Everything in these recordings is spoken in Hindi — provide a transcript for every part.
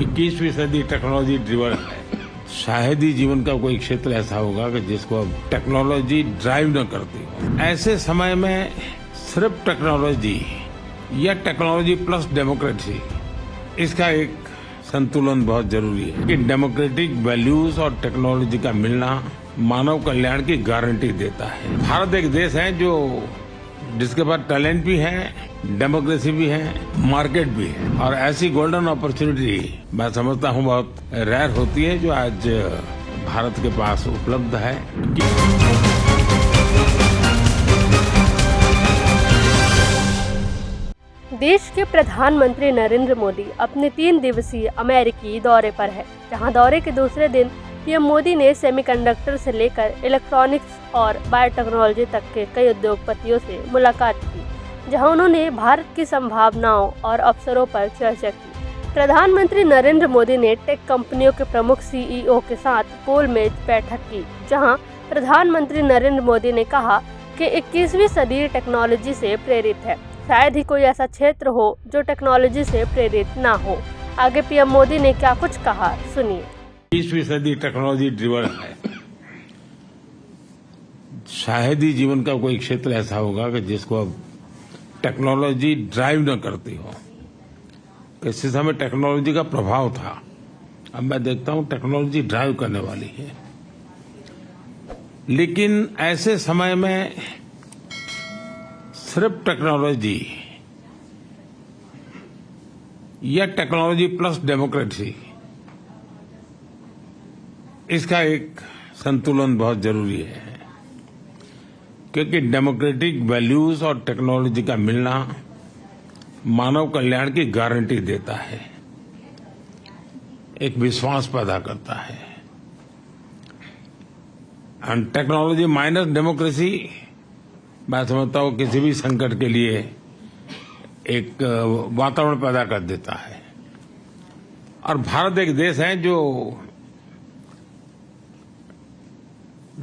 21वीं सदी टेक्नोलॉजी ड्रिवन है। शायद ही जीवन का कोई क्षेत्र ऐसा होगा कि जिसको अब टेक्नोलॉजी ड्राइव न करती हो। ऐसे समय में सिर्फ टेक्नोलॉजी या टेक्नोलॉजी प्लस डेमोक्रेसी, इसका एक संतुलन बहुत जरूरी है कि डेमोक्रेटिक वैल्यूज और टेक्नोलॉजी का मिलना मानव कल्याण की गारंटी देता है। भारत एक देश है जिसके पास टैलेंट भी है, डेमोक्रेसी भी है, मार्केट भी है, और ऐसी गोल्डन अपॉर्चुनिटी मैं समझता हूँ बहुत रेयर होती है जो आज भारत के पास उपलब्ध है। देश के प्रधानमंत्री नरेंद्र मोदी अपने 3 दिवसीय अमेरिकी दौरे पर है, जहां दौरे के दूसरे दिन पीएम मोदी ने सेमीकंडक्टर से लेकर इलेक्ट्रॉनिक्स और बायोटेक्नोलॉजी तक के कई उद्योगपतियों से मुलाकात की, जहां उन्होंने भारत की संभावनाओं और अवसरों पर चर्चा की। प्रधानमंत्री नरेंद्र मोदी ने टेक कंपनियों के प्रमुख सीईओ के साथ गोलमेज बैठक की, जहां प्रधानमंत्री नरेंद्र मोदी ने कहा कि 21वीं सदी टेक्नोलॉजी से प्रेरित है। शायद ही कोई ऐसा क्षेत्र हो जो टेक्नोलॉजी से प्रेरित ना हो। आगे पीएम मोदी ने क्या कुछ कहा, सुनिए। 21वीं सदी टेक्नोलॉजी ड्रिवन है। शायद ही जीवन का कोई क्षेत्र ऐसा होगा कि जिसको अब टेक्नोलॉजी ड्राइव न करती हो। किसी समय टेक्नोलॉजी का प्रभाव था, अब मैं देखता हूं टेक्नोलॉजी ड्राइव करने वाली है। लेकिन ऐसे समय में सिर्फ टेक्नोलॉजी या टेक्नोलॉजी प्लस डेमोक्रेसी, इसका एक संतुलन बहुत जरूरी है क्योंकि डेमोक्रेटिक वैल्यूज और टेक्नोलॉजी का मिलना मानव कल्याण की गारंटी देता है, एक विश्वास पैदा करता है। एंड टेक्नोलॉजी माइनस डेमोक्रेसी, मैं समझता हूं किसी भी संकट के लिए एक वातावरण पैदा कर देता है। और भारत एक देश है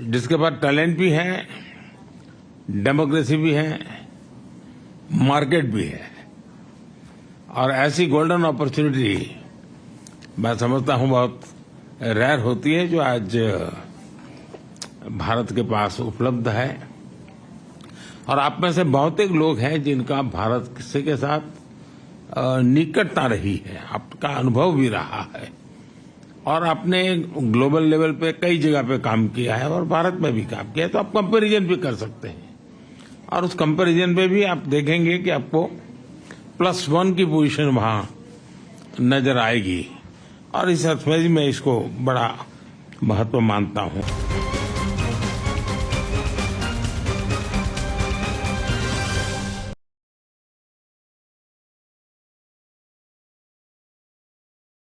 जिसके पास टैलेंट भी है, डेमोक्रेसी भी है, मार्केट भी है, और ऐसी गोल्डन अपॉर्चुनिटी मैं समझता हूं बहुत रेयर होती है जो आज भारत के पास उपलब्ध है। और आप में से बहुतेक लोग हैं जिनका भारत के साथ निकटता रही है, आपका अनुभव भी रहा है, और आपने ग्लोबल लेवल पे कई जगह पे काम किया है और भारत में भी काम किया है, तो आप कंपैरिजन भी कर सकते हैं। और उस कंपैरिजन पे भी आप देखेंगे कि आपको +1 की पोजीशन वहां नजर आएगी, और इस अर्थ में मैं इसको बड़ा महत्व मानता हूं।